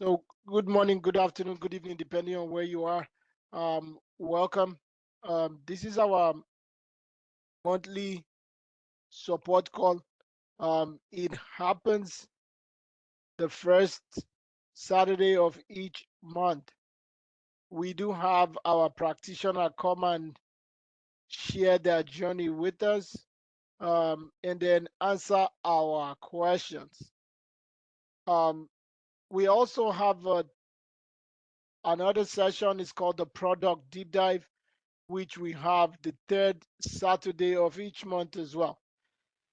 So good morning, good afternoon, good evening, depending on where you are. Welcome. This is our monthly support call. It happens the first Saturday of each month. We do have our practitioner come and share their journey with us, and then answer our questions. Um, we also have another session. It's called the product deep dive, which we have the third Saturday of each month as well.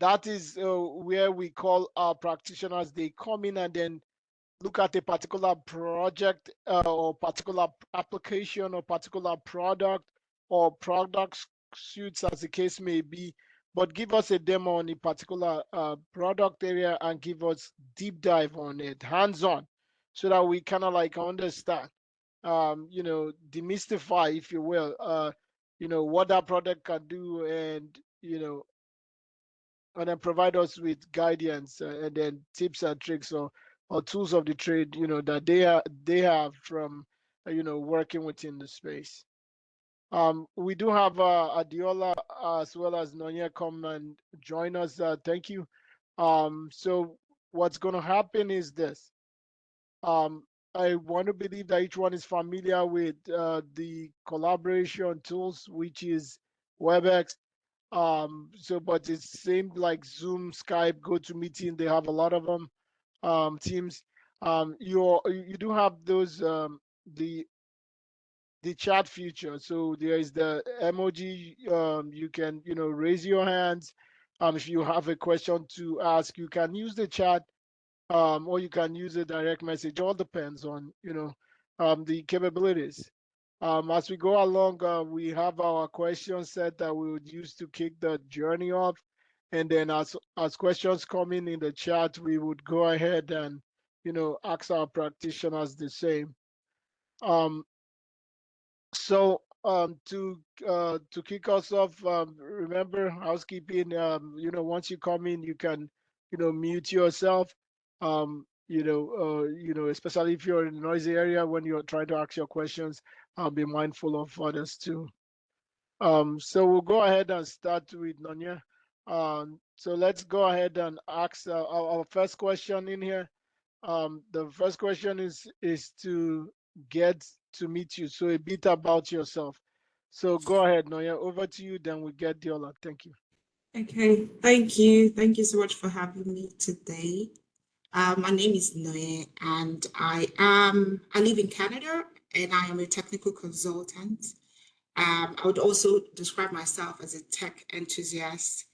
That is where we call our practitioners. They come in and then look at a particular project or particular application or particular product or product suits, as the case may be, but give us a demo on a particular product area and give us deep dive on it, hands-on, so that we kind of like understand, demystify, if you will, what that product can do, and and then provide us with guidance, and then tips and tricks, or tools of the trade, that they have from working within the space. We do have Adeola as well as Nonye come and join us. Thank you. So what's going to happen is this. Um, I want to believe that each one is familiar with the collaboration tools, which is WebEx. But it seemed like Zoom, Skype, GoToMeeting, they have a lot of them. Teams. You do have those, the chat feature. So there is the emoji. You can raise your hands. If you have a question to ask, you can use the chat, or you can use a direct message. All depends on the capabilities. As we go along, we have our question set that we would use to kick the journey off, and then as questions come in the chat, we would go ahead and ask our practitioners the same. Um, to kick us off, remember housekeeping. Once you come in, you can mute yourself. Especially if you're in a noisy area when you're trying to ask your questions, be mindful of others too. So we'll go ahead and start with Nonye. So let's go ahead and ask our first question in here. The first question is to get to meet you. So a bit about yourself. So go ahead, Noya. Over to you. Then we get Diola. Thank you. Okay, thank you. Thank you so much for having me today. My name is Nonye, and I live in Canada, and I am a technical consultant. I would also describe myself as a tech enthusiast.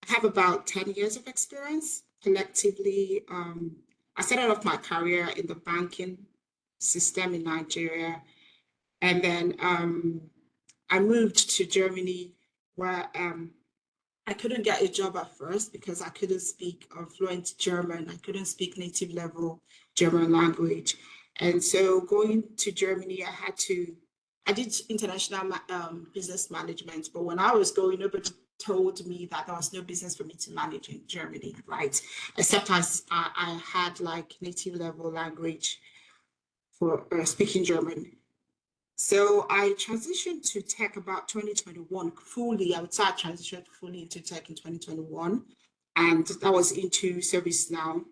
I have about 10 years of experience collectively. I started off my career in the banking system in Nigeria, and then I moved to Germany, where I couldn't get a job at first because I couldn't speak fluent German. I couldn't speak native level German language. And so going to Germany, I did international business management, but when I was going, nobody told me that there was no business for me to manage in Germany, right? Except as I had like native level language for speaking German. So I transitioned to tech about 2021 fully. I would say I transitioned fully into tech in 2021, and that was into ServiceNow.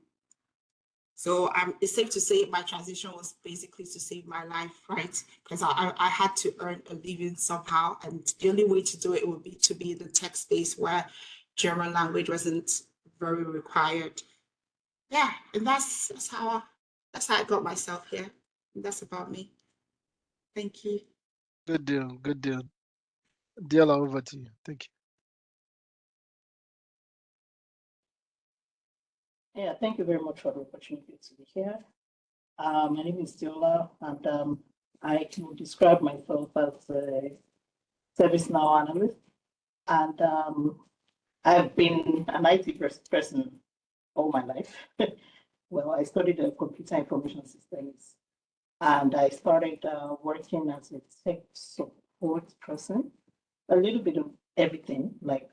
So it's safe to say my transition was basically to save my life, right? Because I had to earn a living somehow, and the only way to do it would be to be in the tech space where German language wasn't very required. Yeah, and that's how I got myself here. And that's about me. Thank you. Good deal. Good deal. Diola, over to you. Thank you. Yeah, thank you very much for the opportunity to be here. My name is Adeola, and I can describe myself as a ServiceNow analyst. And I've been an IT person all my life. Well, I studied computer information systems, and I started working as a tech support person, a little bit of everything, like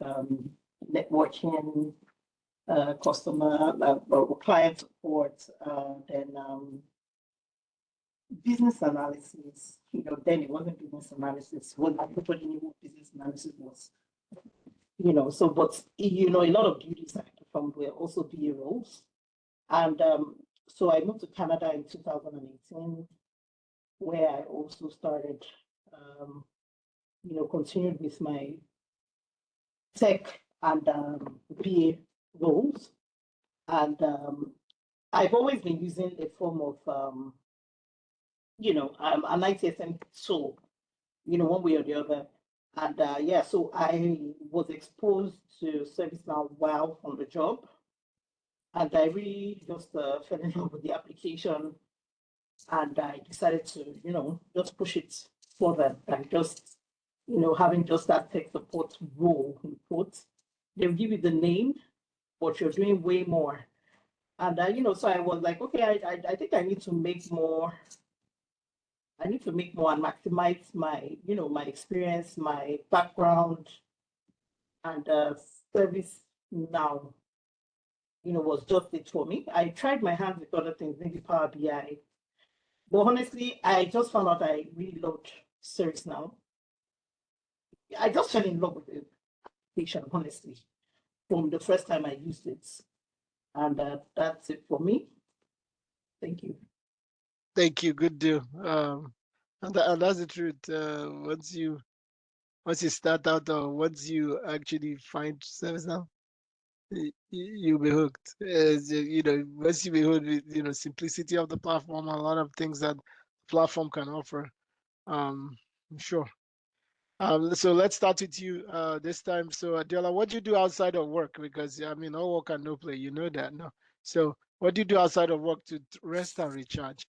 networking, customer or client support, then business analysis, then it wasn't business analysis. Well, everybody knew what business analysis was, so, but, a lot of duties I performed were also BA roles. And so I moved to Canada in 2018, where I also started, continued with my tech and BA roles. And I've always been using a form of, an ITSM tool, one way or the other. And yeah, so I was exposed to ServiceNow while on the job. And I really just fell in love with the application. And I decided to, just push it further than just, having just that tech support role in quotes. They'll give you the name, but you're doing way more. And so I was like, okay, I think I need to make more. I need to make more and maximize my, my experience, my background, and service now, was just it for me. I tried my hands with other things, maybe Power BI, but honestly, I just found out I really loved service now. I just fell in love with the application, honestly, from the first time I used it. And that's it for me. Thank you. Thank you. Good deal. And that's the truth. Once you start out, or once you actually find service now, you'll be hooked. Once you be hooked with simplicity of the platform, a lot of things that the platform can offer. I'm sure. So let's start with you this time. So Adeola, what do you do outside of work? Because I mean, all work and no play. You know that, no? So what do you do outside of work to rest and recharge?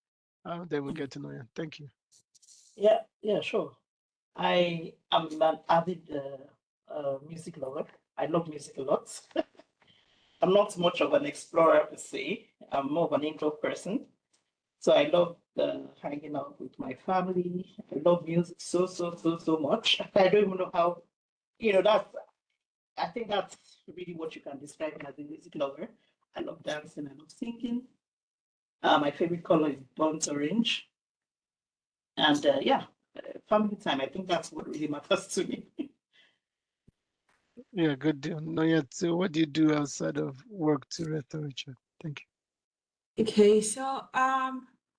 Then we'll get to know you. Thank you. Yeah, sure. I am an avid music lover. I love music a lot. I'm not much of an explorer per se. I'm more of an intro person. So I love hanging out with my family. I love music so much. I don't even know how, that's, I think that's really what you can describe me as a music lover. I love dancing, I love singing. My favorite color is burnt orange. And yeah, family time. I think that's what really matters to me. Yeah, good deal. Nonye, so what do you do outside of work to rest and recharge? Thank you. Okay, so I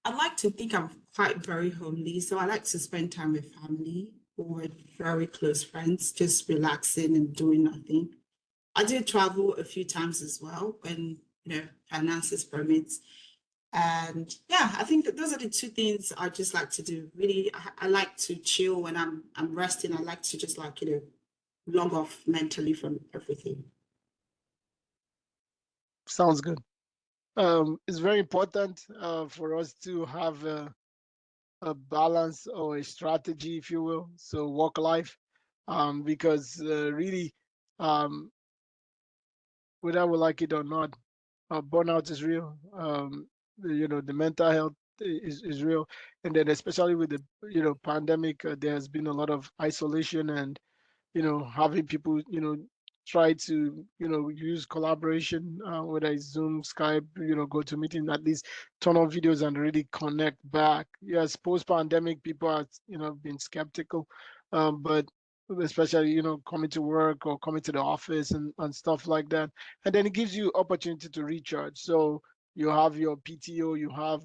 like to think I'm quite very homely, so I like to spend time with family or with very close friends, just relaxing and doing nothing. I do travel a few times as well when finances permits. And yeah, I think that those are the two things I just like to do. Really, I like to chill when I'm resting. I like to just like, log off mentally from everything. Sounds good. It's very important for us to have a balance or a strategy, if you will. So work life, because really, um, whether we like it or not, burnout is real. The mental health is real, and then especially with the pandemic, there has been a lot of isolation and having people try to use collaboration, whether it's Zoom, Skype, go to meeting, at least turn on videos and really connect back. Yes, post pandemic, people are been skeptical, but especially coming to work or coming to the office and stuff like that, and then it gives you opportunity to recharge. So you have your PTO, you have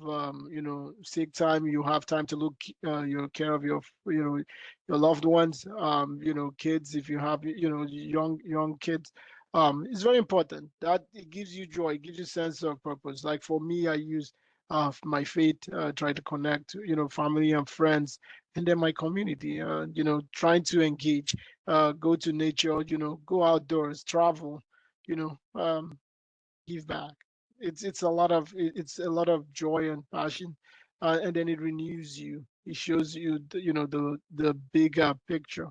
sick time, you have time to look your care of your loved ones, kids, if you have young kids. It's very important that it gives you joy, it gives you sense of purpose. Like for me, I use my faith, try to connect family and friends, and then my community, trying to engage, go to nature, go outdoors, travel, you know um, give back. It's a lot of joy and passion, and then it renews you. It shows you the bigger picture.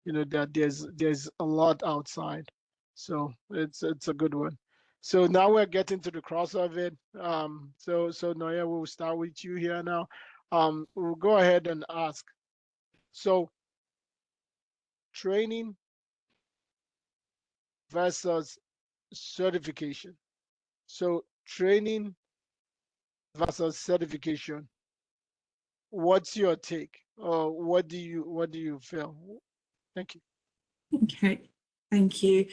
That there's a lot outside. So it's a good one. So now we're getting to the cross of it. So Nonye, we'll start with you here now. We'll go ahead and ask. So training versus certification. So training versus certification. what's your take? What do you feel? Thank you. Okay, thank you.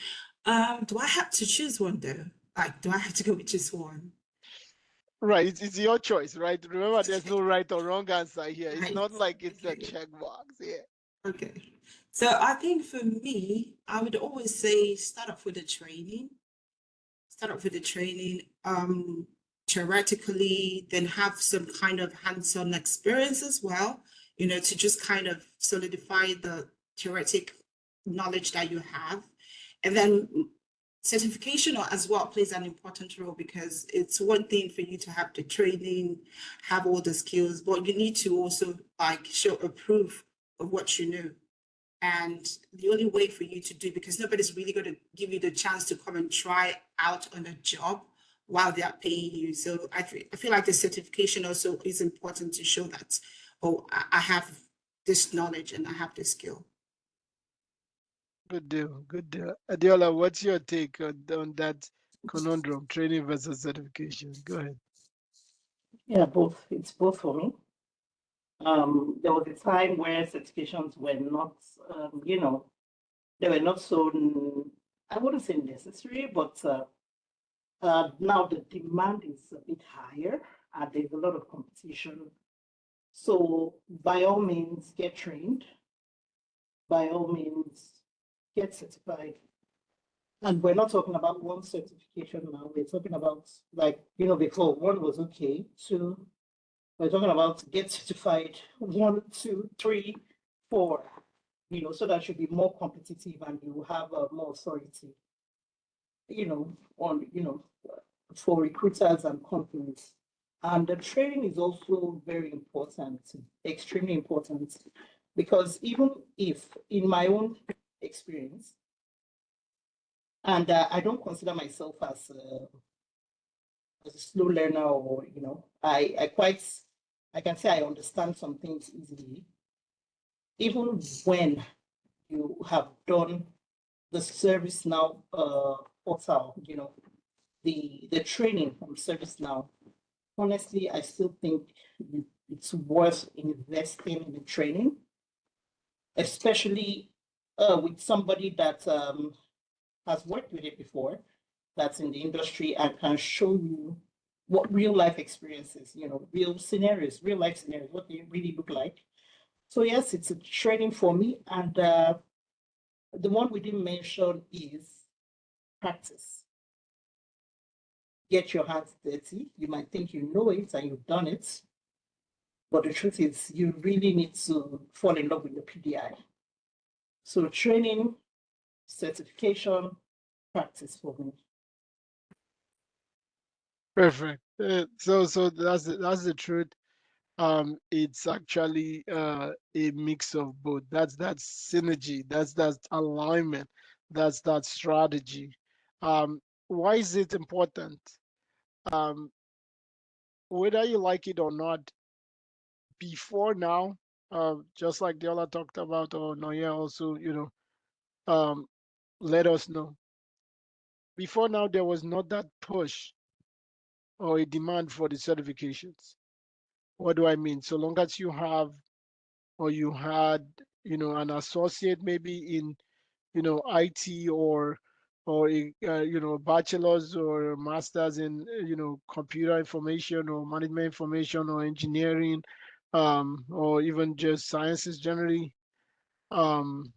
Do I have to choose one though? Like, do I have to go with just one? Right, it's your choice, right? Remember, there's no right or wrong answer here. It's Right. not like it's a Okay. checkbox. Yeah. Okay. So I think for me, I would always say start off with the training. Start off with the training, theoretically, then have some kind of hands-on experience as well, to just kind of solidify the theoretic knowledge that you have. And then certification as well plays an important role because it's one thing for you to have the training, have all the skills, but you need to also like show a proof of what you know. And the only way for you to do, because nobody's really going to give you the chance to come and try out on a job while they are paying you. So I feel like the certification also is important to show that, oh, I have this knowledge and I have this skill. Good deal. Good deal. Adeola, what's your take on that conundrum, training versus certification? Go ahead. Yeah, both. It's both for me. There was a time where certifications were not, they were not so, I wouldn't say necessary, but now the demand is a bit higher and there's a lot of competition. So by all means, get trained. By all means, get certified. And we're not talking about one certification now. We're talking about like, before one was okay, two, we're talking about get certified, one, two, three, four, so that should be more competitive and you have more authority, on, for recruiters and companies. And the training is also very important, extremely important, because even if in my own experience, and I don't consider myself as a slow learner or, I can say I understand some things easily, even when you have done the ServiceNow portal, the training from ServiceNow. Honestly, I still think it's worth investing in the training, especially with somebody that has worked with it before, that's in the industry and can show you what real life experiences, real scenarios, real life scenarios, what they really look like. So yes, it's a training for me. And the one we didn't mention is practice. Get your hands dirty. You might think you know it and you've done it, but the truth is you really need to fall in love with the PDI. So training, certification, practice for me. Perfect. So that's the truth. It's actually a mix of both. That's synergy. That's that alignment. That's that strategy. Why is it important? Um, whether you like it or not, before now, just like Diola talked about, or Nonye also, let us know. Before now, there was not that push or a demand for the certifications. What do I mean? So long as you have or you had, an associate maybe in, IT or a, bachelor's or master's in, computer information or management information or engineering, or even just sciences generally, um,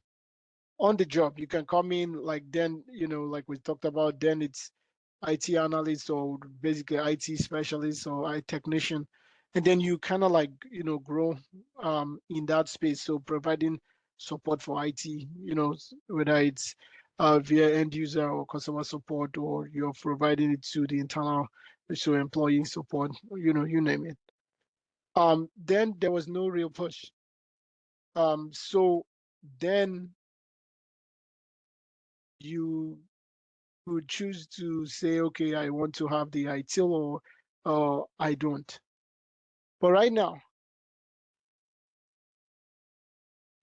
on the job. You can come in like then, like we talked about, then it's IT analyst or basically IT specialist or IT technician. And then you kind of like, grow in that space. So providing support for IT, whether it's via end user or customer support, or you're providing it to the internal, so employee support, you name it. Then there was no real push. So then you would choose to say, okay, I want to have the ITIL or I don't. But right now,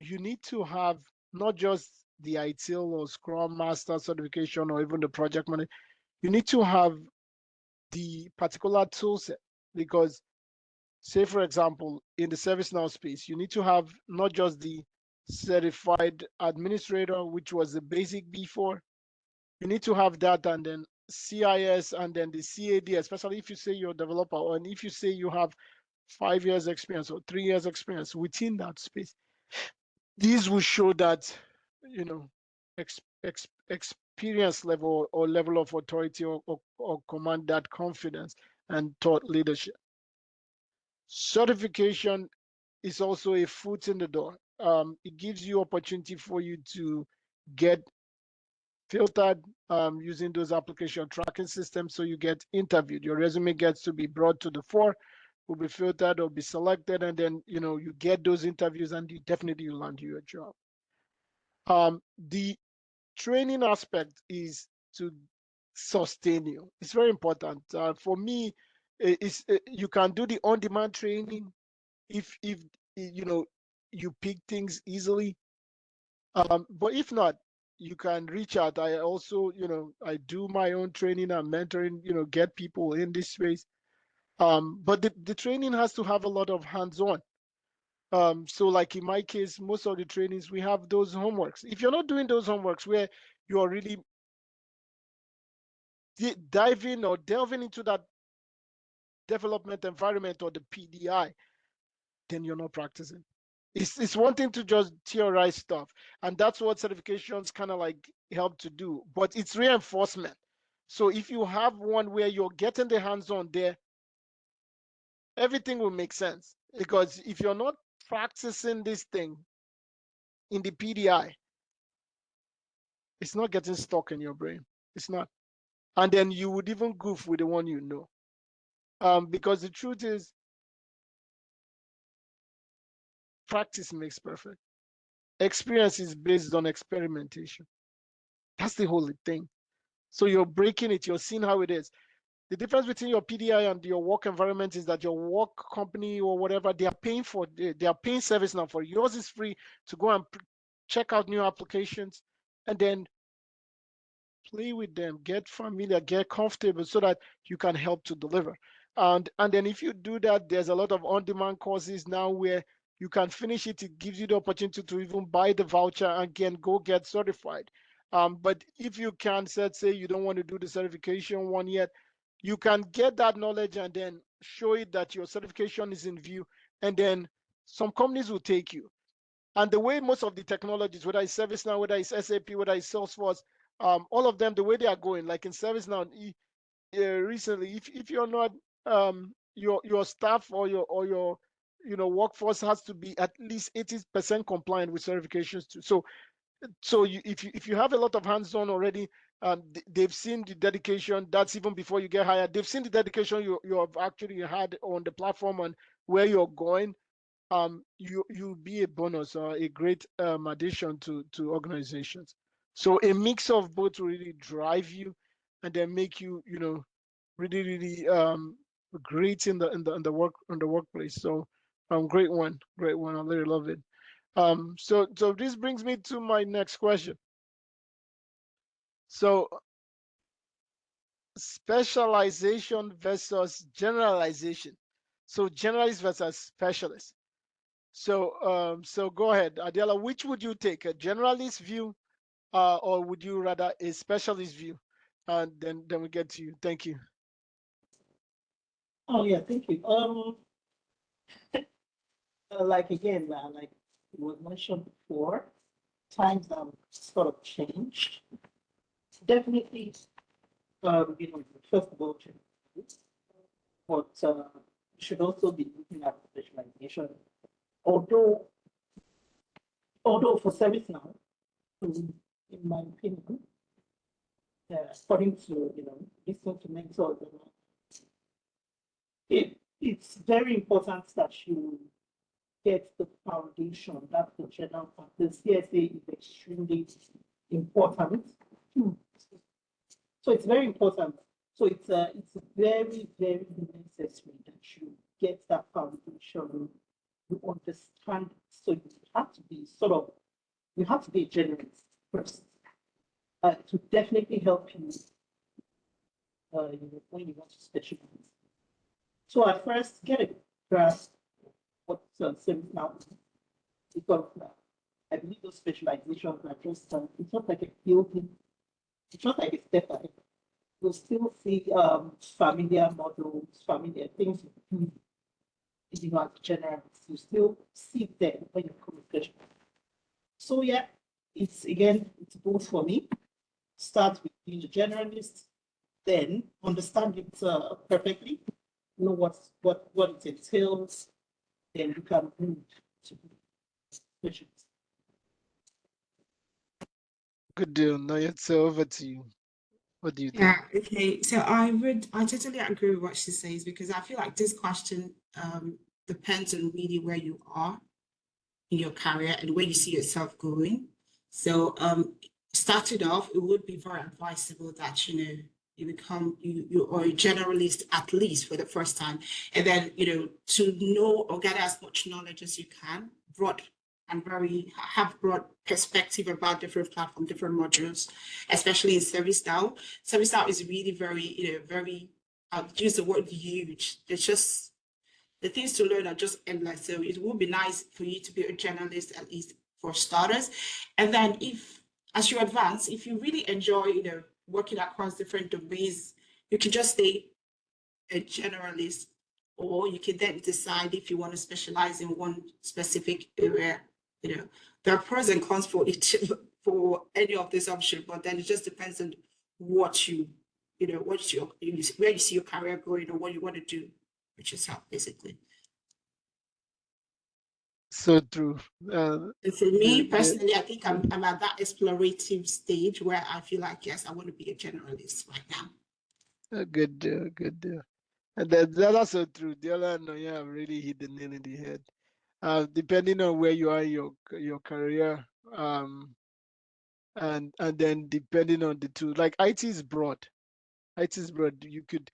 you need to have not just the ITIL or Scrum Master certification or even the project manager. You need to have the particular tool set, because Say, for example, in the ServiceNow space, you need to have not just the certified administrator, which was the basic before. You need to have that, and then CIS, and then the CAD, especially if you say you're a developer, or and if you say you have 5 years experience or 3 years experience within that space. These will show that, you know, experience level or level of authority, or command that confidence and thought leadership. Certification is also a foot in the door. It gives you opportunity for you to get filtered using those application tracking systems, so you get interviewed. Your resume gets to be brought to the fore, will be filtered or be selected, and then you get those interviews, and you definitely land you a job. The training aspect is to sustain you. It's very important. For me, you can do the on-demand training if you pick things easily. But if not, you can reach out. I also, I do my own training and mentoring, get people in this space. But the training has to have a lot of hands-on. So like in my case, most of the trainings, we have those homeworks. If you're not doing those homeworks where you're really diving or delving into that development environment or the PDI, then you're not practicing. It's one thing to just theorize stuff, and that's what certifications kind of like help to do, but it's reinforcement. So if you have one where you're getting the hands-on there, everything will make sense. Because if you're not practicing this thing in the PDI, it's not getting stuck in your brain. It's not. And then you would even goof with the one you know. Because the truth is, practice makes perfect. Experience is based on experimentation. That's the whole thing. So you're breaking it, you're seeing how it is. The difference between your PDI and your work environment is that your work company or whatever, they are paying for, they are paying service now for yours is free to go and check out new applications, and then play with them, get familiar, get comfortable, so that you can help to deliver. And then if you do that, there's a lot of on-demand courses now where you can finish it. It gives you the opportunity to even buy the voucher and again go get certified. But if you can, say you don't want to do the certification one yet, you can get that knowledge and then show it that your certification is in view, and then some companies will take you. And the way most of the technologies, whether it's ServiceNow, whether it's SAP, whether it's Salesforce, all of them, the way they are going, like in ServiceNow, recently, if you're not, your staff or your workforce has to be at least 80% compliant with certifications too. So if you have a lot of hands-on already, they've seen the dedication. That's even before you get hired. They've seen the dedication you have actually had on the platform and where you're going. You'll be a bonus or a great addition to organizations. So a mix of both will really drive you, and then make you really great in the workplace. So great one. I really love it. So this brings me to my next question. So specialization versus generalization. So generalist versus specialist. So go ahead, Adeola. Which would you take, a generalist view, or would you rather a specialist view? And then we get to you. Thank you. Oh yeah, thank you. Like again, like it was mentioned before, times sort of changed. Definitely, first of all, but you should also be looking at specialization. Although, for service now, in my opinion, according to listening to mentors, it's very important that you get the foundation. That's the general part. The CSA is extremely important. So it's very important. So it's very, very necessary that you get that foundation. You understand. So you have to be a generalist first to definitely help you when you want to specialize. So at first, get grasp what service now is. Because I believe those specializations are just, it's not like a building, it's not like a step ahead. You'll still see familiar models, familiar things you do, you know, as generalists. You still see them when you come to. So yeah, it's again, it's both for me. Start with being a generalist, then understand it perfectly, know what it entails, then you can move to specialist. Good deal. Nonye, so over to you. What do you think? Yeah, okay. So I totally agree with what she says because I feel like this question depends on really where you are in your career and where you see yourself going. So started off, it would be very advisable that you become you are a generalist at least for the first time, and then to know or gather as much knowledge as you can, broad and very have broad perspective about different platform, different modules, especially in service now. Service now is really very very I'll use the word huge. It's just the things to learn are just endless. So it would be nice for you to be a journalist, at least for starters. And then if, as you advance, if you really enjoy, working across different domains, you can just stay a generalist, or you can then decide if you want to specialize in one specific area. There are pros and cons for each for any of this option, but then it just depends on what what's where you see your career going or what you want to do with yourself, basically. So true. And for me The personally, I think I'm at that explorative stage where I feel like, yes, I want to be a generalist right now. good deal, good deal. And that's also true. Adeola and Nonye have really hit the nail in the head. Depending on where you are in your career, and then depending on the tool, like IT is broad. IT is broad. You could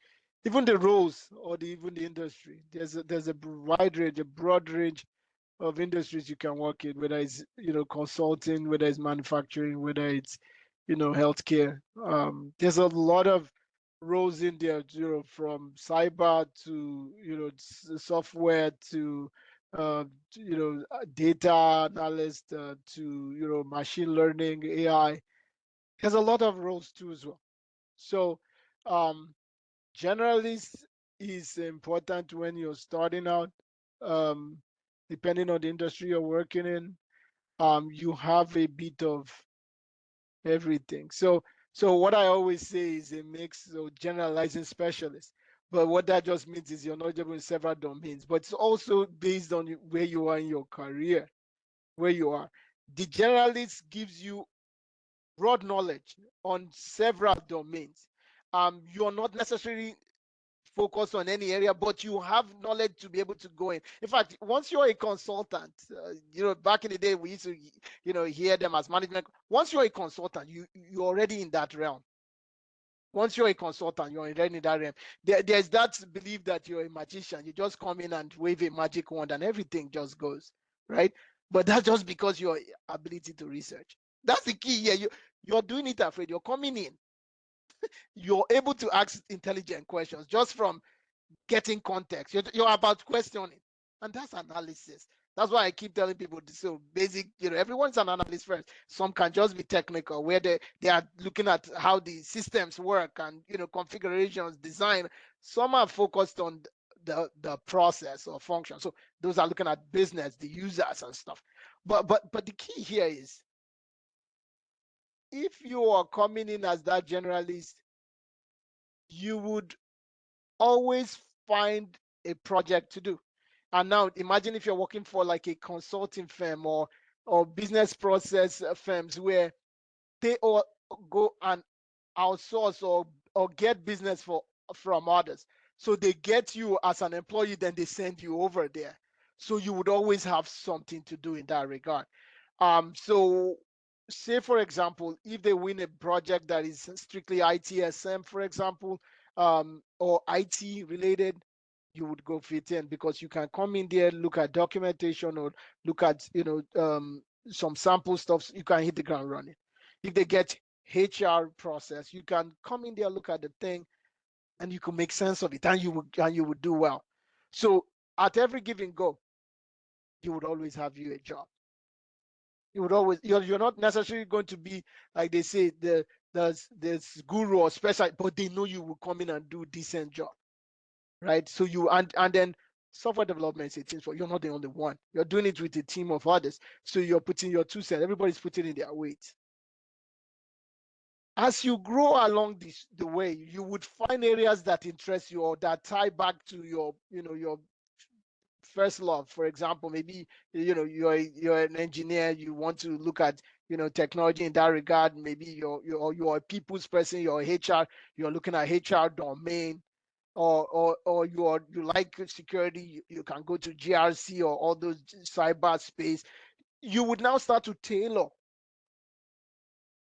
even the roles or even the industry. There's a wide range, a broad range of industries you can work in, whether it's consulting, whether it's manufacturing, whether it's healthcare. There's a lot of roles in there, from cyber to software to data analyst to machine learning, AI. There's a lot of roles too as well. So um, generalist is important when you're starting out. Um, Depending on the industry you're working in, you have a bit of everything. So what I always say is a mix of generalizing specialist. But what that just means is you're knowledgeable in several domains, but it's also based on where you are in your career, where you are. The generalist gives you broad knowledge on several domains. You're not necessarily focus on any area, but you have knowledge to be able to go in. In fact, once you're a consultant, back in the day we used to, hear them as management. Once you're a consultant, you're already in that realm. Once you're a consultant, you're already in that realm. There's that belief that you're a magician. You just come in and wave a magic wand and everything just goes, right? But that's just because your ability to research. That's the key here. You're doing it afraid. You're coming in. You're able to ask intelligent questions just from getting context. You're about questioning, and that's analysis. That's why I keep telling people this. So basic, everyone's an analyst first. Some can just be technical, where they are looking at how the systems work and configurations, design. Some are focused on the process or function. So those are looking at business, the users and stuff. But the key here is if you are coming in as that generalist, you would always find a project to do. And now imagine if you're working for like a consulting firm or business process firms where they all go and outsource or get business from others. So they get you as an employee, then they send you over there. So you would always have something to do in that regard. So say for example, if they win a project that is strictly ITSM, for example, or IT related, you would go fit in because you can come in there, look at documentation or look at some sample stuff. You can hit the ground running. If they get HR process, you can come in there, look at the thing, and you can make sense of it, and you would do well. So at every given go, you would always have you a job. You would always, you're not necessarily going to be, like they say, there's guru or special, but they know you will come in and do decent job, right? So you, and then software development is a team, so you're not the only one. You're doing it with a team of others. So you're putting your 2 cents, everybody's putting in their weight. As you grow along the way, you would find areas that interest you or that tie back to your, your first love. For example, maybe you're an engineer, you want to look at technology in that regard. Maybe you're a people's person, you're HR, you're looking at HR domain, or you like security, you can go to GRC or all those cyber space. You would now start to tailor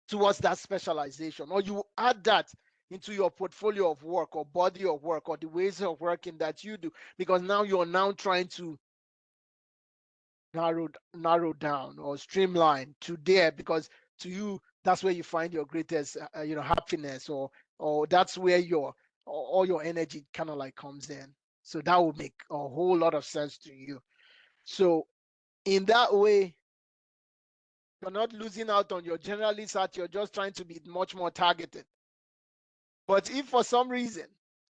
towards that specialization, or you add that into your portfolio of work or body of work or the ways of working that you do, because now you're now trying to narrow down or streamline to there, because to you that's where you find your greatest happiness, or that's where your all your energy kind of like comes in. So that will make a whole lot of sense to you. So in that way, you're not losing out on your generalist hat, you're just trying to be much more targeted. But if for some reason,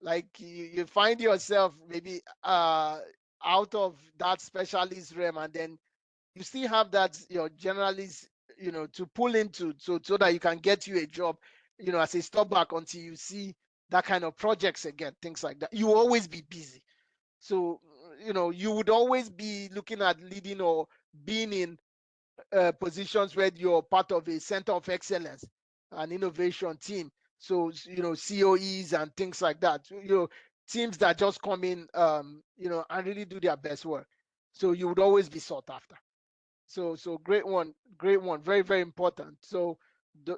like you find yourself maybe out of that specialist realm, and then you still have that your generalist, to pull into, so that you can get you a job, as a stopback until you see that kind of projects again, things like that. You will always be busy. So, you would always be looking at leading or being in positions where you're part of a center of excellence, an innovation team. So, COEs and things like that, teams that just come in, and really do their best work. So you would always be sought after. So great one, very, very important. So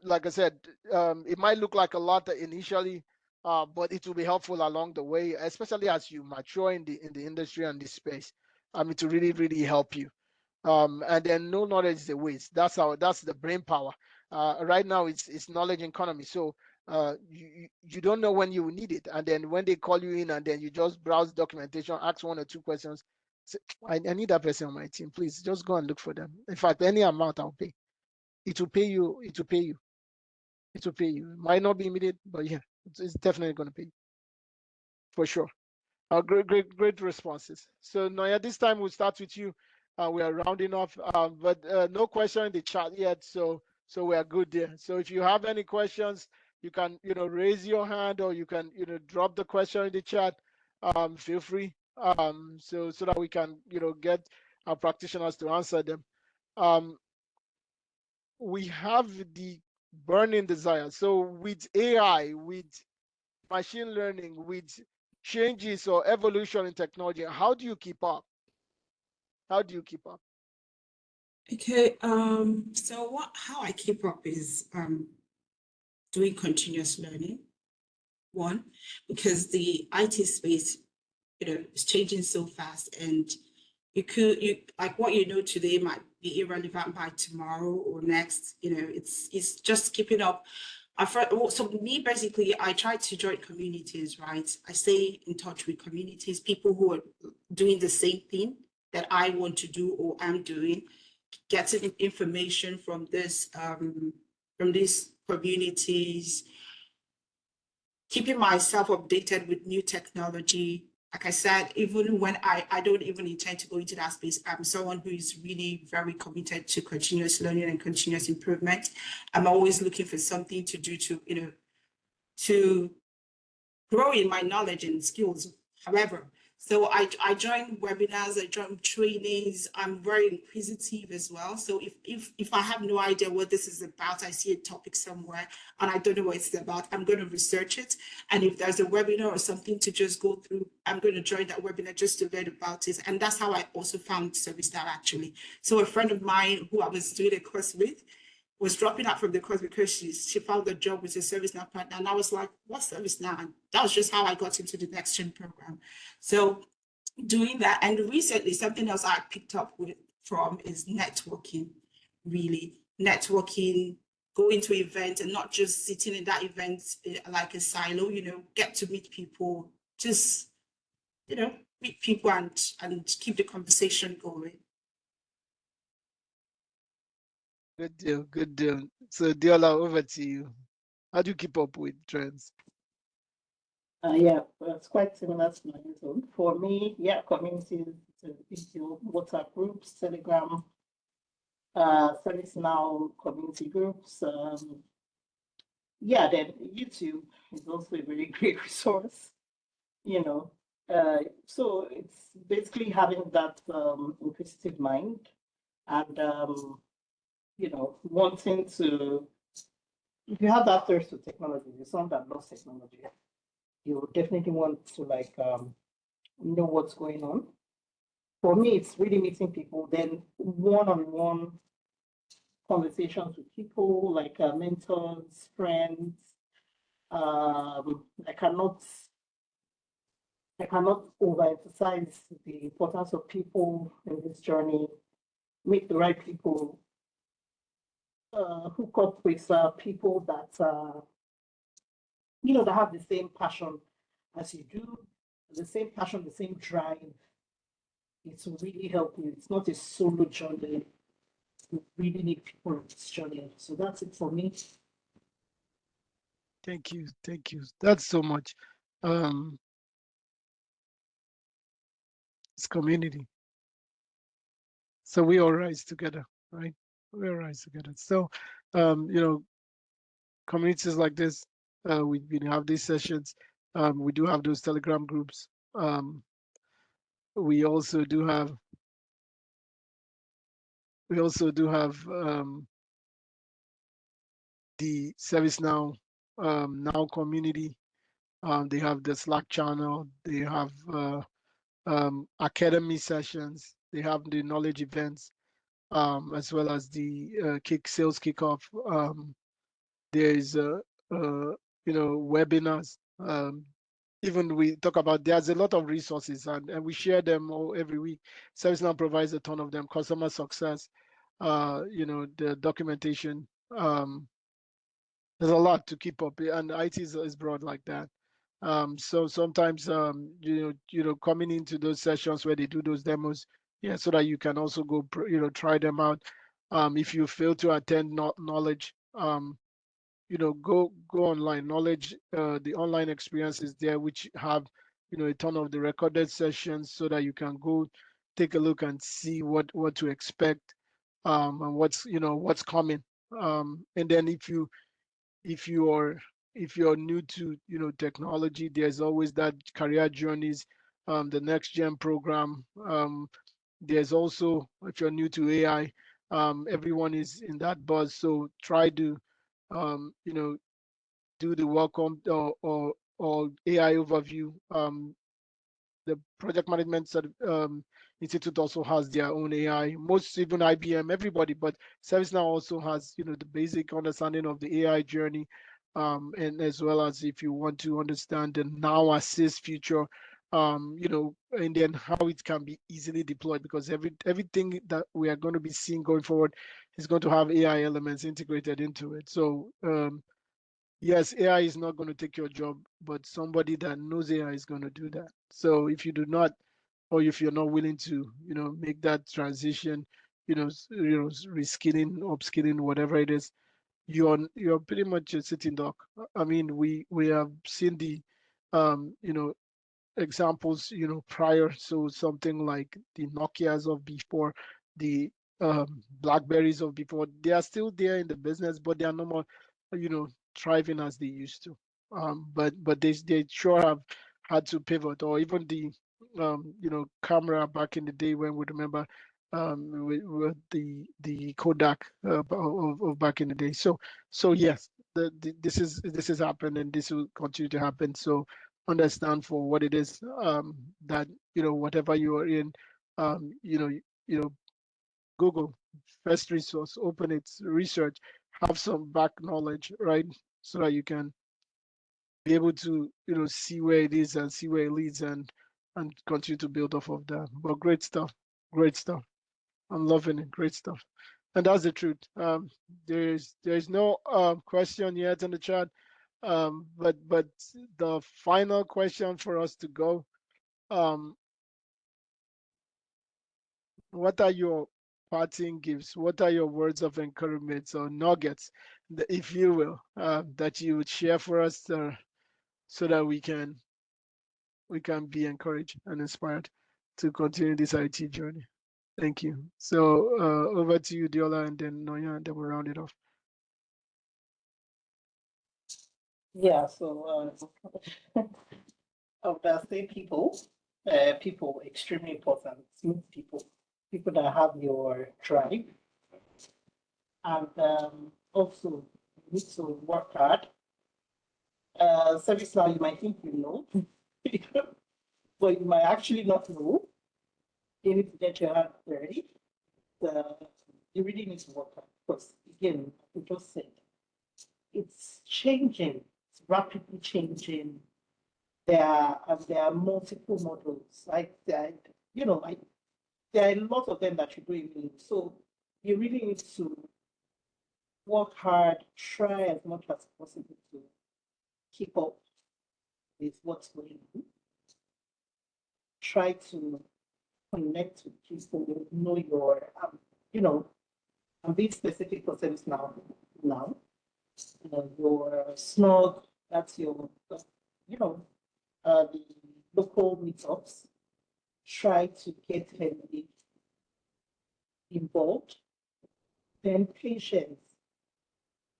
like I said, it might look like a lot initially, but it will be helpful along the way, especially as you mature in the industry and this space. To really, really help you. And then no knowledge is a waste. That's the brain power. Right now it's knowledge economy. So you don't know when you will need it, and then when they call you in, and then you just browse documentation, ask 1 or 2 questions. Say, I need that person on my team. Please just go and look for them. In fact, any amount I'll pay. It will pay you. It will pay you. It will pay you. It might not be immediate, but yeah, it's definitely going to pay you for sure. Great responses. So Nonye, this time we'll start with you. We are rounding off, but no question in the chat yet, so we are good there. So if you have any questions, you can raise your hand, or you can drop the question in the chat. Feel free, so that we can get our practitioners to answer them. We have the burning desire. So with AI, with machine learning, with changes or evolution in technology, how do you keep up? How do you keep up? Okay, so how I keep up is doing continuous learning. One, because the IT space, is changing so fast, and you like what you know today might be irrelevant by tomorrow or next. It's just keeping up. So me, basically, I try to join communities, right? I stay in touch with communities, people who are doing the same thing that I want to do or am doing, getting information from these communities, keeping myself updated with new technology. Like I said, even when I don't even intend to go into that space, I'm someone who is really very committed to continuous learning and continuous improvement. I'm always looking for something to do to grow in my knowledge and skills. However, so I join webinars, I join trainings. I'm very inquisitive as well. So if I have no idea what this is about, I see a topic somewhere and I don't know what it's about, I'm going to research it. And if there's a webinar or something to just go through, I'm going to join that webinar just to learn about it. And that's how I also found ServiceNow, actually. So a friend of mine who I was doing a course with was dropping out from the course because she found a job with a ServiceNow partner. And I was like, what's ServiceNow? And that was just how I got into the Next Gen program. So doing that, and recently something else I picked up from is networking, really. Networking, going to events and not just sitting in that event like a silo, get to meet people, just, meet meet people and keep the conversation going. Good deal. Good deal. So, Adeola, over to you. How do you keep up with trends? Yeah, well, it's quite similar to my own. For me, yeah, communities, video, WhatsApp groups, Telegram, ServiceNow community groups. Yeah, then YouTube is also a very great resource, you know. So it's basically having that inquisitive mind and, wanting to, if you have that thirst for technology, you're someone that loves technology, you definitely want to know what's going on. For me, it's really meeting people, then one-on-one conversations with people like mentors, friends. I cannot overemphasize the importance of people in this journey. Meet the right people, hook up with people that that have the same passion as you do, the same passion, the same drive. It will really help you. It's not a solo journey. You really need people on this journey. So that's it for me. Thank you. Thank you. That's so much. Um, it's community. So we all rise together, right? We all rise together. So, you know, communities like this, we've been have these sessions. We do have those Telegram groups. We also do have the ServiceNow now community. They have the Slack channel. They have academy sessions. They have the knowledge events, as well as the sales kickoff. There is webinars. Even we talk about, there's a lot of resources, and we share them all every week. ServiceNow provides a ton of them. Customer success, the documentation. There's a lot to keep up, and IT is broad like that. So sometimes, coming into those sessions where they do those demos, yeah, so that you can also go, try them out. If you fail to attend knowledge, go online. Knowledge, the online experience is there, which have, a ton of the recorded sessions, so that you can go take a look and see what to expect, and what's coming. And then if you are if you're new to technology, there's always that career journeys, the next gen program. There's also, if you're new to AI, everyone is in that buzz, so try to do the welcome, or AI overview. The project management institute also has their own AI. Most, even IBM, everybody, but ServiceNow also has the basic understanding of the AI journey, and as well as, if you want to understand the Now Assist feature, and then how it can be easily deployed, because everything that we are going to be seeing going forward is going to have AI elements integrated into it. So yes, AI is not going to take your job, but somebody that knows AI is going to do that. So if you do not, or if you're not willing to, make that transition, reskilling, upskilling, whatever it is, you're pretty much a sitting duck. I mean, we have seen the, examples, prior. So something like the Nokias of before, the Blackberries of before, they are still there in the business, but they are no more, thriving as they used to. But they sure have had to pivot. Or even the camera back in the day, when we remember, with the Kodak, of back in the day. So yes, this is happened, and this will continue to happen. So understand for what it is, that whatever you are in, you know Google, first resource, open it, research, have some back knowledge, right? So that you can be able to see where it is and see where it leads, and continue to build off of that. But great stuff, great stuff. I'm loving it. Great stuff. And that's the truth. There's no question yet in the chat. But the final question for us to go. Um, what are your parting gifts? What are your words of encouragement or nuggets, if you will, that you would share for us, so that we can be encouraged and inspired to continue this IT journey? Thank you. So over to you, Diola, and then Nonya, and then we'll round it off. Yeah, so I would say people extremely important. Meet people that have your drive, and also you need to work hard. Service now, you might think you know, but you might actually not know. You need to get your hands dirty. You really need to work hard because, again, like we just said, it's changing. It's rapidly changing. There are multiple models. Like there are a lot of them that you don't even know. So you really need to work hard, try as much as possible to keep up with what's going on. Try to connect with people, know your, I'm being specific for service now. Now, your snug, that's your, you know, the local meetups. Try to get heavily involved. Then patience.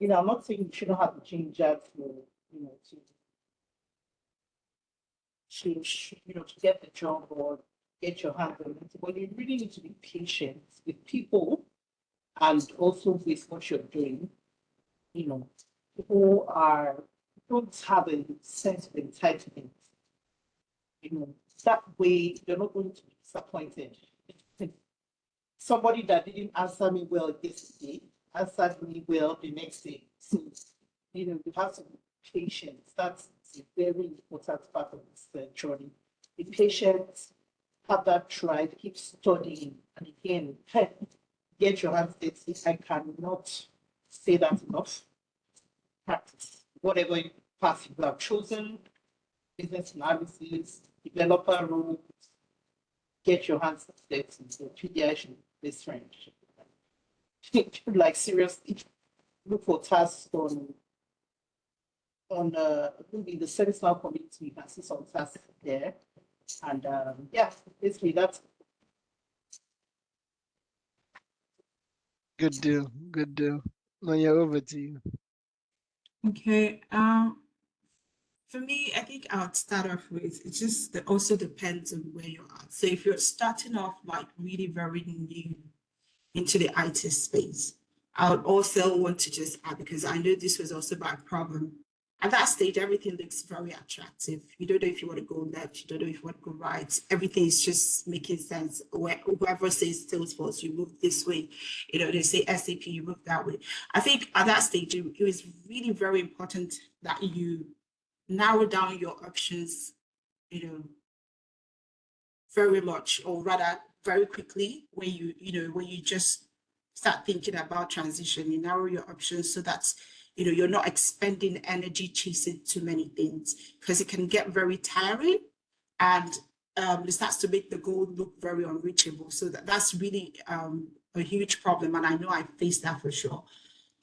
I'm not saying you shouldn't have the ginger to change, to get the job or get your hands on it. But you really need to be patient with people and also with what you're doing. People don't have a sense of entitlement. That way you're not going to be disappointed. Somebody that didn't answer me well yesterday answered me well the next day. So, you have to be patient. That's a very important part of this journey. Be patient, have that drive, keep studying, and again, get your hands dirty. I cannot say that enough. Practice whatever path you have chosen, business analysis, developer roles, get your hands dirty. The pediatrician, best friend. Like seriously, look for tasks on maybe the ServiceNow community. You can see some tasks there, and yeah, basically that's. Good deal. Good deal. Nonya, over to you. Okay. For me, I think I would start off with, it just also depends on where you are. So if you're starting off like really very new into the IT space, I would also want to just add, because I know this was also my problem. At that stage, everything looks very attractive. You don't know if you want to go left, you don't know if you want to go right. Everything is just making sense. Whoever says Salesforce, you move this way. They say SAP, you move that way. I think at that stage, it was really very important that you narrow down your options, very much, or rather very quickly, when you just start thinking about transition. You narrow your options so that you're not expending energy chasing too many things, because it can get very tiring, and it starts to make the goal look very unreachable. So that's really a huge problem, and I know I faced that for sure.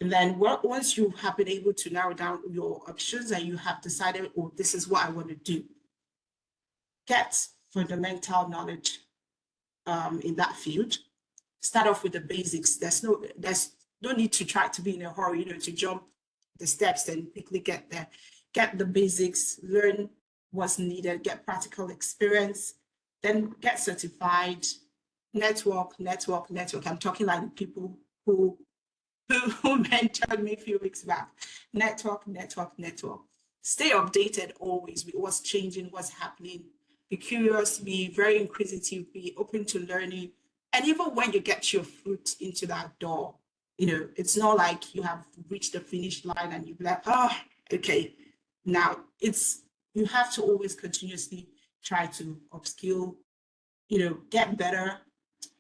And then once you have been able to narrow down your options and you have decided, oh, this is what I want to do, get fundamental knowledge in that field. Start off with the basics. There's no need to try to be in a hurry, to jump the steps and quickly get there. Get the basics, learn what's needed, get practical experience, then get certified, network. I'm talking like people who mentored me a few weeks back. Network. Stay updated always with what's changing, what's happening. Be curious, be very inquisitive, be open to learning. And even when you get your foot into that door, it's not like you have reached the finish line and you're like, oh, okay. Now you have to always continuously try to upskill, get better.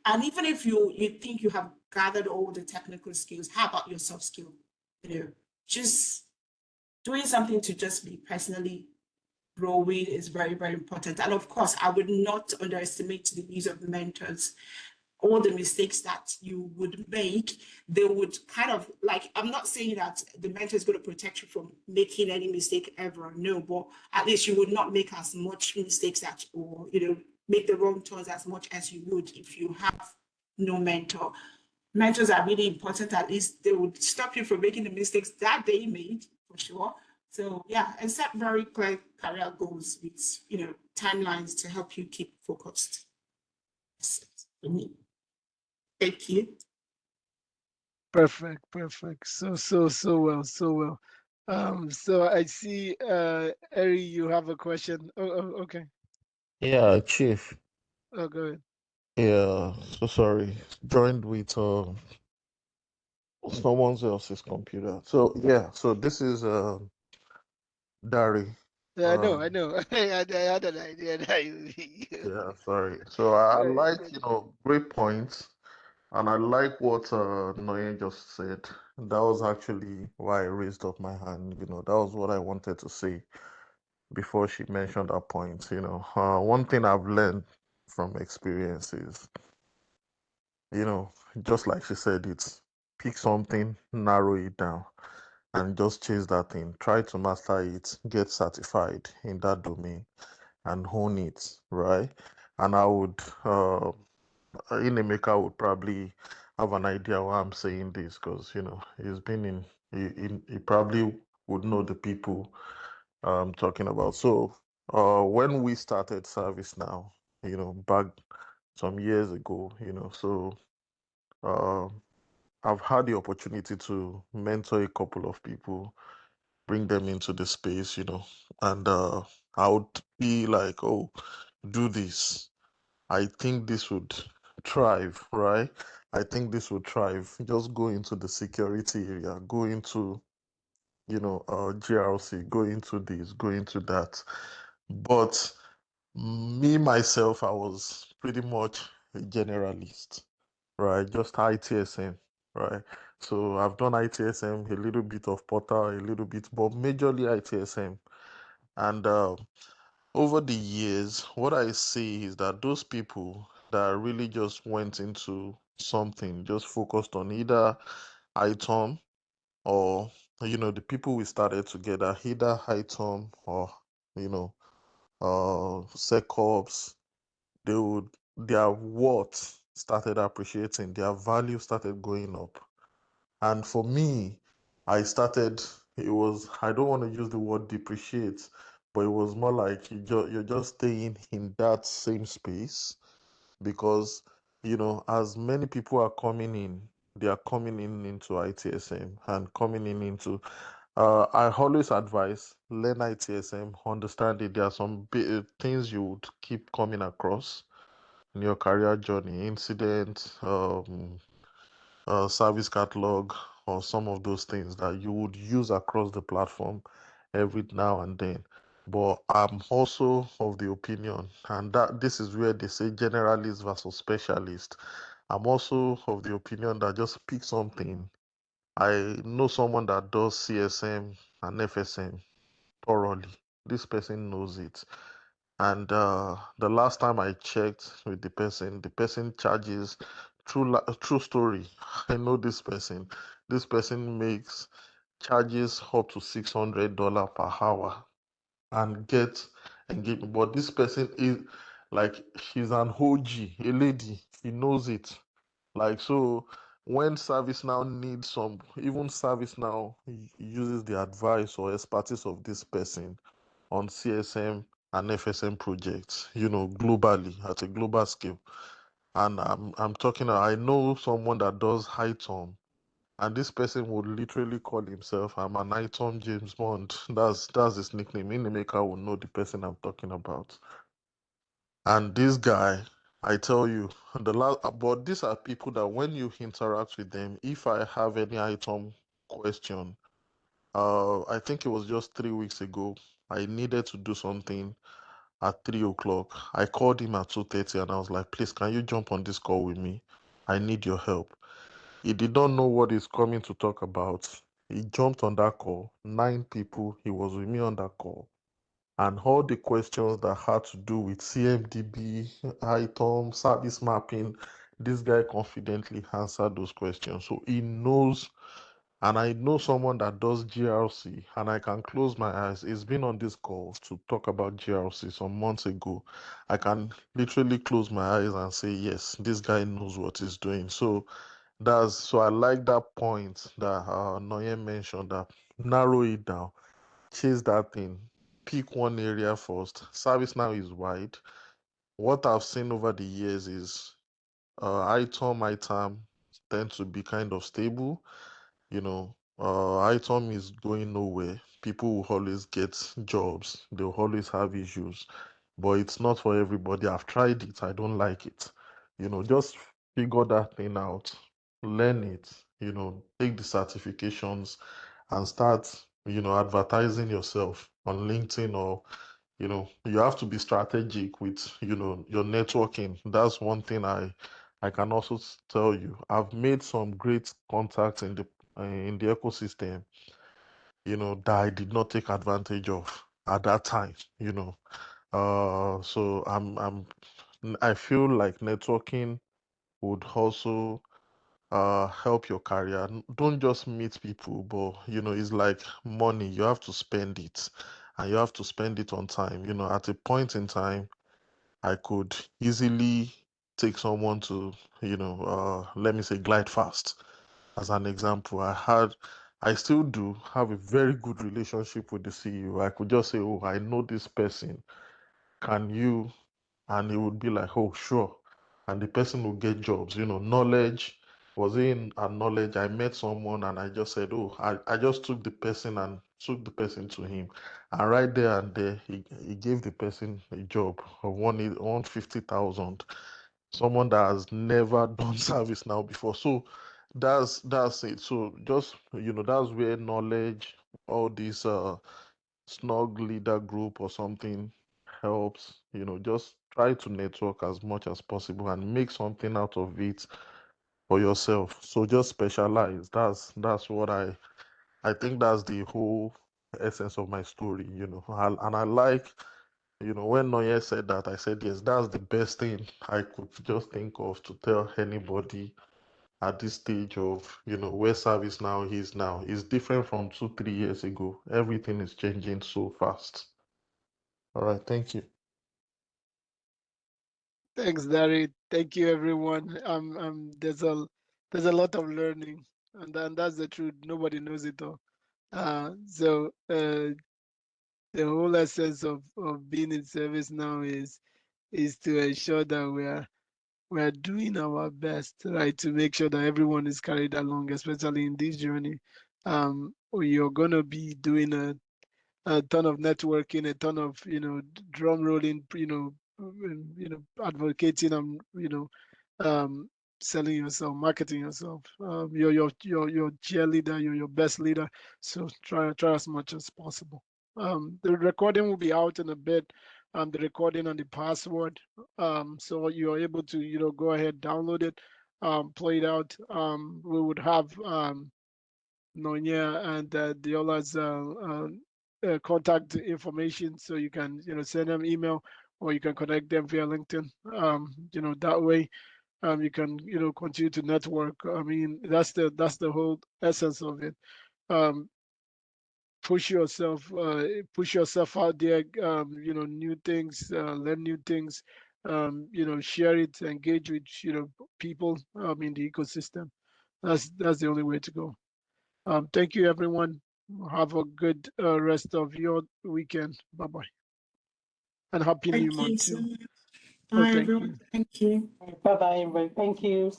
And even if you think you have gathered all the technical skills, how about your soft skill? Just doing something to just be personally growing is very, very important. And of course, I would not underestimate the use of mentors. all the mistakes that you would make, they would kind of like, I'm not saying that the mentor is going to protect you from making any mistake ever, no, but at least you would not make as much mistakes that, or, make the wrong turns as much as you would if you have no mentor. Mentors are really important. At least they would stop you from making the mistakes that they made, for sure. So yeah, and set very clear career goals with, timelines to help you keep focused. For me. Thank you. Perfect, perfect. So well, so well. So I see, Eri, you have a question. Okay. Yeah, Chief. Oh, go ahead. Yeah, so sorry. Joined with someone else's computer. So yeah, so this is Dari. Yeah, I Um, know. I had an idea that yeah, sorry. So I yeah, like, great points, and I like what Nonye just said. That was actually why I raised up my hand. That was what I wanted to say before she mentioned that point. One thing I've learned from experience is, you know, just like she said, it's pick something, narrow it down, and just chase that thing. Try to master it, get certified in that domain, and hone it, right? And I would, Inemeka would probably have an idea why I'm saying this because, he's been he probably would know the people I'm talking about. So, when we started service now, back some years ago, so. Um, I've had the opportunity to mentor a couple of people, bring them into the space, and I would be like, oh, do this. I think this would thrive, right? I think this would thrive. Just go into the security area, go into, GRC, go into this, go into that. But me, myself, I was pretty much a generalist, right? Just ITSM, right? So I've done ITSM, a little bit of Portal, a little bit, but majorly ITSM. And over the years, what I see is that those people that really just went into something, just focused on either ITOM or, the people we started together, either ITOM or, you know, SecOps, their worth started appreciating, their value started going up. And for me, I don't want to use the word depreciate, but it was more like you're just staying in that same space because, as many people are coming in, they are coming in into ITSM and coming in into, I always advise learn ITSM, understand it. There are some things you would keep coming across in your career journey, incidents, service catalog, or some of those things that you would use across the platform every now and then. But I'm also of the opinion, and that this is where they say generalist versus specialist. I'm also of the opinion that just pick something. I know someone that does CSM and FSM thoroughly. This person knows it. And the last time I checked with the person charges true story. I know this person. This person makes charges up to $600 per hour and get engagement. But this person is like she's an OG, a lady. She knows it. Like so, when ServiceNow needs even ServiceNow uses the advice or expertise of this person on CSM and FSM projects, globally at a global scale. And I'm talking, I know someone that does high tom, and this person would literally call himself, I'm an ITOM James Bond. That's his nickname. Inemaker will know the person I'm talking about. And this guy, I tell you, but these are people that when you interact with them, if I have any ITOM question, I think it was just 3 weeks ago, I needed to do something at 3 o'clock. I called him at 2:30 and I was like, please, can you jump on this call with me? I need your help. He did not know what he's coming to talk about. He jumped on that call. 9 people, he was with me on that call. And all the questions that had to do with CMDB, ITOM, service mapping, this guy confidently answered those questions. So he knows, and I know someone that does GRC, and I can close my eyes. He's been on this call to talk about GRC some months ago. I can literally close my eyes and say, yes, this guy knows what he's doing. So I like that point that Nonye mentioned, that narrow it down, chase that thing, pick one area first. ServiceNow is wide. What I've seen over the years is ITOM tend to be kind of stable. ITOM is going nowhere. People will always get jobs. They'll always have issues, but it's not for everybody. I've tried it. I don't like it. Just figure that thing out, learn it, take the certifications and start, advertising yourself on LinkedIn, or you have to be strategic with, your networking. That's one thing I can also tell you. I've made some great contacts in the ecosystem, that I did not take advantage of at that time, so I feel like networking would also help your career. Don't just meet people, but it's like money. You have to spend it, and you have to spend it on time. At a point in time, I could easily take someone to, let me say, glide fast. As an example, I still do have a very good relationship with the CEO. I could just say, oh, I know this person. Can you? And he would be like, oh, sure. And the person will get jobs. Knowledge was in a knowledge. I met someone and I just said, oh, I just took the person and took the person to him. And right there and there, he gave the person a job of 150,000. Someone that has never done service now before. So that's it. So just, that's where knowledge, all these snug leader group or something helps. Just try to network as much as possible and make something out of it for yourself. So just specialize. That's what I think that's the whole essence of my story. And I like, when Nonye said that, I said, yes, that's the best thing I could just think of to tell anybody at this stage of, where ServiceNow is now. Is different from 2 3 years ago. Everything is changing so fast. All right, thank you. Thanks, Dari. Thank you, everyone. There's a lot of learning, and that's the truth. Nobody knows it all. The whole essence of being in service now is to ensure that we're doing our best, right, to make sure that everyone is carried along, especially in this journey. You're gonna be doing a ton of networking, a ton of drum rolling, advocating and um, selling yourself, marketing yourself. You're cheerleader, you're your best leader. So try as much as possible. The recording will be out in a bit. The recording and the password. So you are able to go ahead, download it, play it out. We would have Nonye and Adeola's contact information, so you can send them email or you can connect them via LinkedIn. That way you can continue to network. I mean, that's the whole essence of it. Um, push yourself out there. New things, learn new things. Share it, engage with people in the ecosystem. That's the only way to go. Thank you, everyone. Have a good rest of your weekend. Bye bye. And happy new Thank you month so too. much. Oh, Bye, thank everyone. you. Thank you. Bye bye, everybody. Thank you.